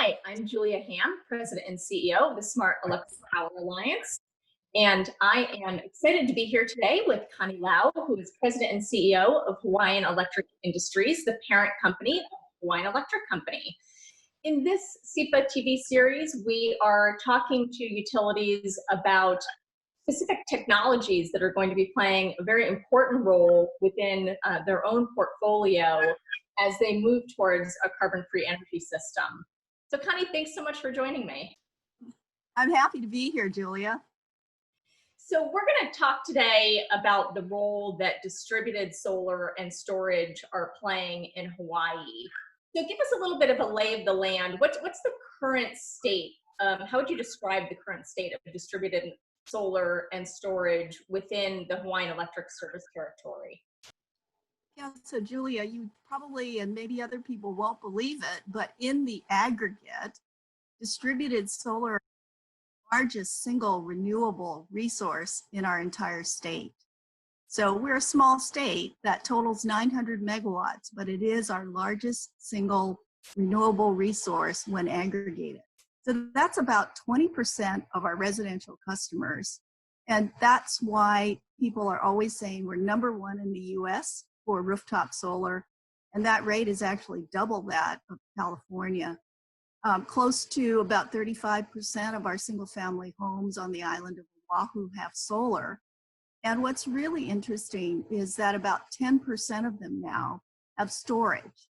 Hi, I'm Julia Hamm, President and CEO of the Smart Electric Power Alliance. And I am excited to be here today with Connie Lau, who is President and CEO of Hawaiian Electric Industries, the parent company of Hawaiian Electric Company. In this SEPA TV series, we are talking to utilities about specific technologies that are going to be playing a very important role within their own portfolio as they move towards a carbon-free energy system. So Connie, thanks so much for joining me. I'm happy to be here, Julia. So we're going to talk today about the role that distributed solar and storage are playing in Hawaii. So give us a little bit of a lay of the land. What's the current state? How would you describe the current state of distributed solar and storage within the Hawaiian Electric Service Territory? Yeah, so Julia, you probably, and maybe other people won't believe it, but in the aggregate, distributed solar is the largest single renewable resource in our entire state. So we're a small state that totals 900 megawatts, but it is our largest single renewable resource when aggregated. So that's about 20% of our residential customers. And that's why people are always saying we're #1 in the US for rooftop solar. And that rate is actually double that of California. Close to about 35% of our single family homes on the island of Oahu have solar. And what's really interesting is that about 10% of them now have storage.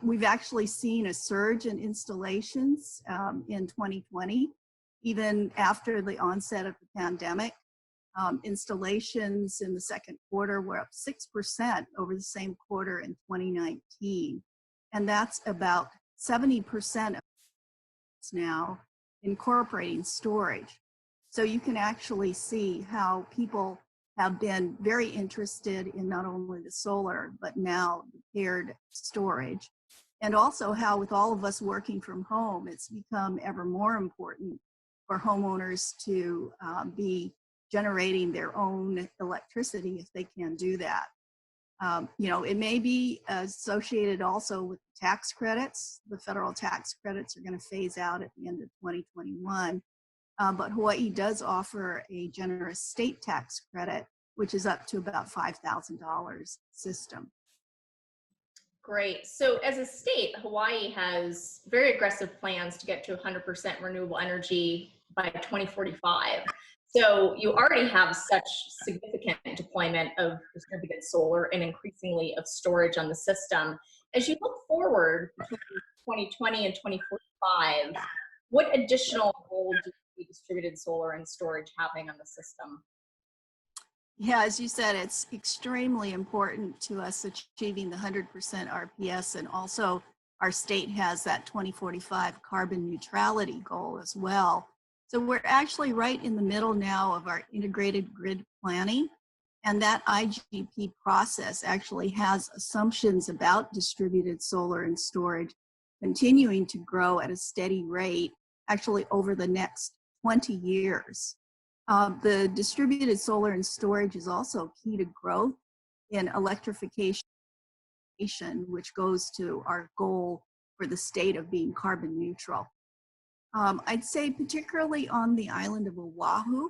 We've actually seen a surge in installations in 2020, even after the onset of the pandemic. Installations in the second quarter were up 6% over the same quarter in 2019. And that's about 70% of now incorporating storage. So you can actually see how people have been very interested in not only the solar, but now the paired storage. And also how with all of us working from home, it's become ever more important for homeowners to be generating their own electricity if they can do that. It may be associated also with tax credits. The federal tax credits are going to phase out at the end of 2021. But Hawaii does offer a generous state tax credit, which is up to about $5,000 system. Great. So as a state, Hawaii has very aggressive plans to get to 100% renewable energy by 2045. So you already have such significant deployment of distributed solar and increasingly of storage on the system. As you look forward between 2020 and 2045, what additional role do you see distributed solar and storage having on the system? Yeah, as you said, it's extremely important to us achieving the 100% RPS, and also our state has that 2045 carbon neutrality goal as well. So we're actually right in the middle now of our integrated grid planning, and that IGP process actually has assumptions about distributed solar and storage continuing to grow at a steady rate, actually over the next 20 years. The distributed solar and storage is also key to growth in electrification, which goes to our goal for the state of being carbon neutral. I'd say particularly on the island of Oahu,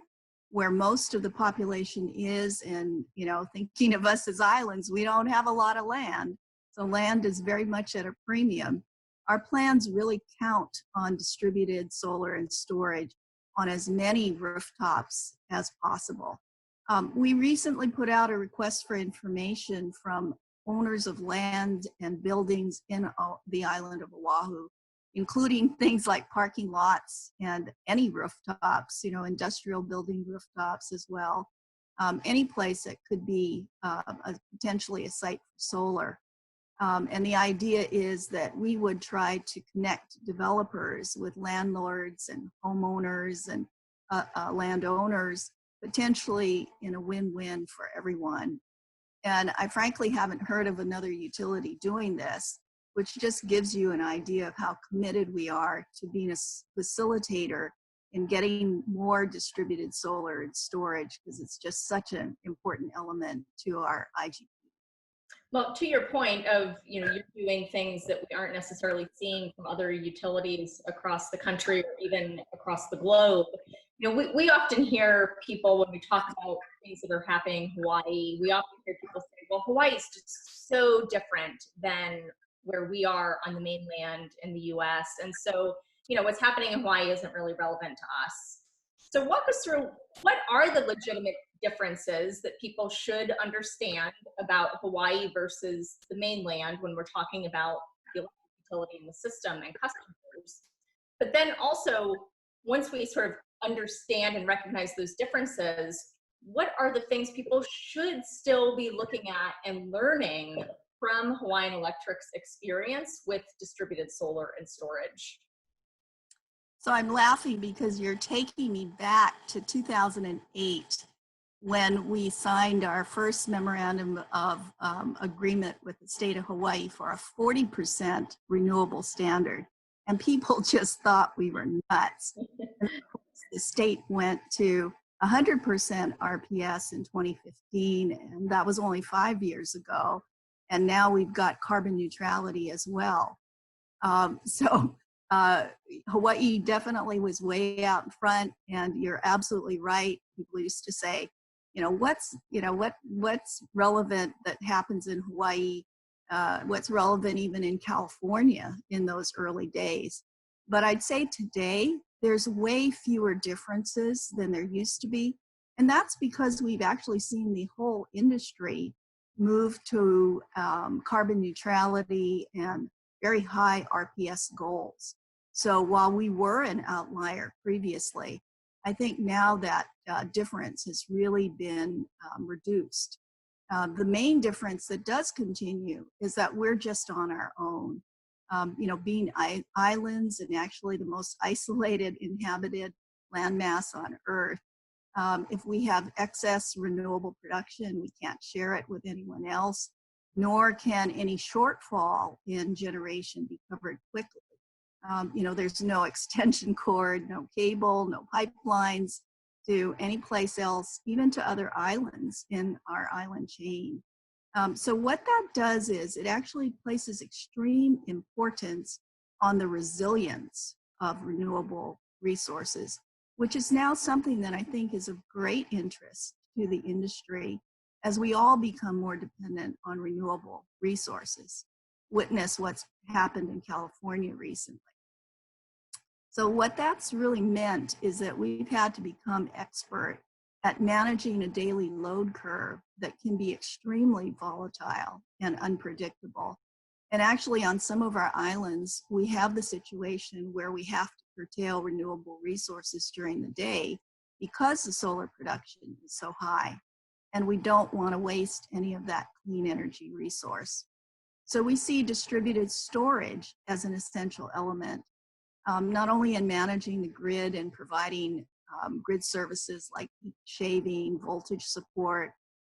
where most of the population is, and thinking of us as islands, we don't have a lot of land. So land is very much at a premium. Our plans really count on distributed solar and storage on as many rooftops as possible. We recently put out a request for information from owners of land and buildings in the island of Oahu, including things like parking lots and any rooftops, industrial building rooftops as well. Any place that could be potentially a site for solar. And the idea is that we would try to connect developers with landlords and homeowners and landowners, potentially in a win-win for everyone. And I frankly haven't heard of another utility doing this, which just gives you an idea of how committed we are to being a facilitator in getting more distributed solar and storage, because it's just such an important element to our IGP. Well, to your point of, you're doing things that we aren't necessarily seeing from other utilities across the country or even across the globe. We often hear people when we talk about things that are happening in Hawaii, we often hear people say, well, Hawaii is just so different than where we are on the mainland in the US. And so, what's happening in Hawaii isn't really relevant to us. So walk us through, what are the legitimate differences that people should understand about Hawaii versus the mainland when we're talking about the electric utility in the system and customers? But then also, once we sort of understand and recognize those differences, what are the things people should still be looking at and learning from Hawaiian Electric's experience with distributed solar and storage? So I'm laughing because you're taking me back to 2008 when we signed our first memorandum of agreement with the state of Hawaii for a 40% renewable standard. And people just thought we were nuts. And of course, the state went to 100% RPS in 2015, and that was only 5 years ago. And now we've got carbon neutrality as well. Hawaii definitely was way out in front, and you're absolutely right. People used to say, what's relevant that happens in Hawaii, what's relevant even in California in those early days. But I'd say today, there's way fewer differences than there used to be. And that's because we've actually seen the whole industry move to carbon neutrality and very high RPS goals. So while we were an outlier previously, I think now that difference has really been reduced. The main difference that does continue is that we're just on our own. Being islands and actually the most isolated inhabited landmass on Earth, if we have excess renewable production, we can't share it with anyone else, nor can any shortfall in generation be covered quickly. There's no extension cord, no cable, no pipelines to any place else, even to other islands in our island chain. So what that does is it actually places extreme importance on the resilience of renewable resources, which is now something that I think is of great interest to the industry as we all become more dependent on renewable resources. Witness what's happened in California recently. So what that's really meant is that we've had to become expert at managing a daily load curve that can be extremely volatile and unpredictable. And actually on some of our islands, we have the situation where we have to curtail renewable resources during the day because the solar production is so high. And we don't want to waste any of that clean energy resource. So we see distributed storage as an essential element, not only in managing the grid and providing grid services like peak shaving, voltage support,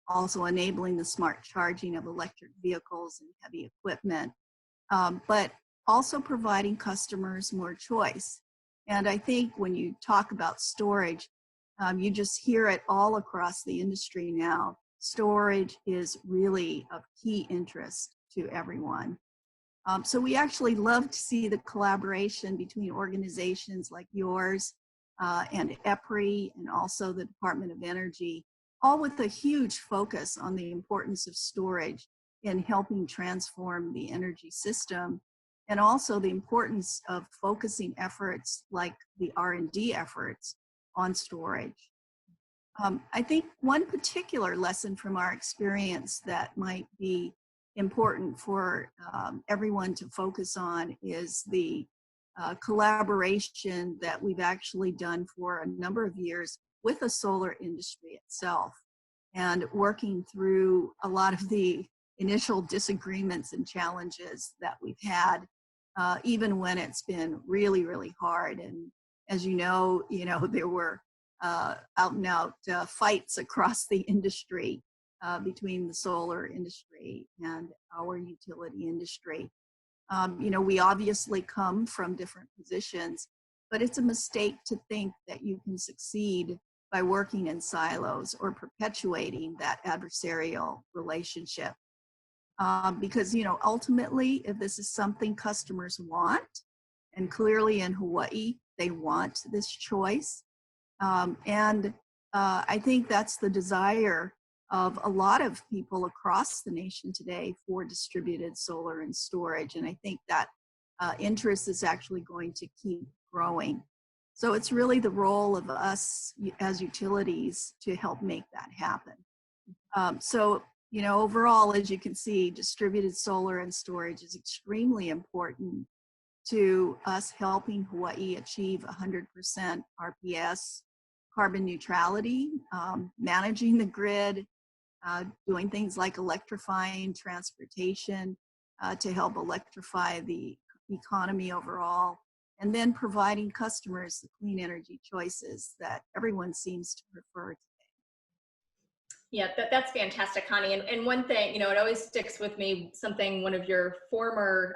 also enabling the smart charging of electric vehicles and heavy equipment, but also providing customers more choice. And I think when you talk about storage, you just hear it all across the industry now. Storage is really of key interest to everyone. So we actually love to see the collaboration between organizations like yours and EPRI and also the Department of Energy, all with a huge focus on the importance of storage in helping transform the energy system, and also the importance of focusing efforts like the R&D efforts on storage. I think one particular lesson from our experience that might be important for everyone to focus on is the collaboration that we've actually done for a number of years with the solar industry itself, and working through a lot of the initial disagreements and challenges that we've had, even when it's been really, really hard. And as you know, there were out and out fights across the industry between the solar industry and our utility industry. We obviously come from different positions, but it's a mistake to think that you can succeed by working in silos or perpetuating that adversarial relationship. because, you know, ultimately, if this is something customers want, and clearly in Hawaii, they want this choice. I think that's the desire of a lot of people across the nation today for distributed solar and storage. And I think that interest is actually going to keep growing. So it's really the role of us as utilities to help make that happen. So, you know, overall, as you can see, distributed solar and storage is extremely important to us helping Hawaii achieve 100% RPS, carbon neutrality, managing the grid, doing things like electrifying transportation to help electrify the economy overall, and then providing customers the clean energy choices that everyone seems to prefer. Yeah, that's fantastic, Connie. And one thing, you know, it always sticks with me, something one of your former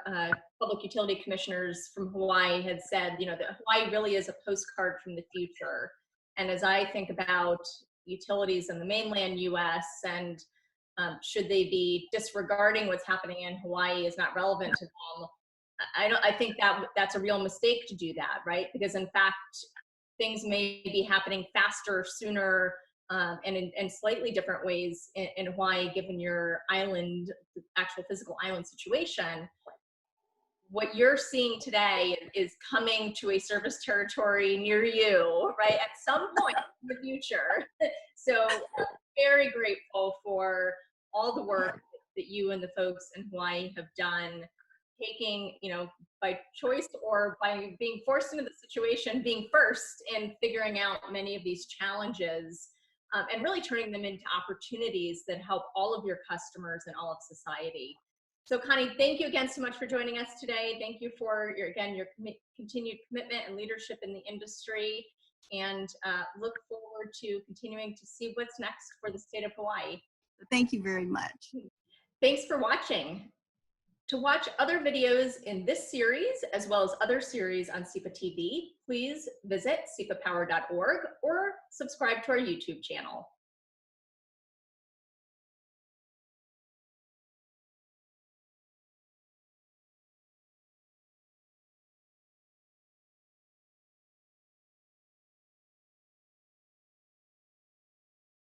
public utility commissioners from Hawaii had said, you know, that Hawaii really is a postcard from the future. And as I think about utilities in the mainland US and should they be disregarding what's happening in Hawaii is not relevant to them, I think that's a real mistake to do that, right? Because in fact, things may be happening faster, sooner, and in slightly different ways in Hawaii, given your island, the actual physical island situation. What you're seeing today is coming to a service territory near you, right, at some point in the future. So very grateful for all the work that you and the folks in Hawaii have done, taking, you know, by choice or by being forced into the situation, being first in figuring out many of these challenges. And really turning them into opportunities that help all of your customers and all of society. So Connie, thank you again so much for joining us today. Thank you for your continued commitment and leadership in the industry, and look forward to continuing to see what's next for the state of Hawaii. Thank you very much. Thanks for watching. To watch other videos in this series, as well as other series on SEPA TV, please visit sepapower.org or subscribe to our YouTube channel.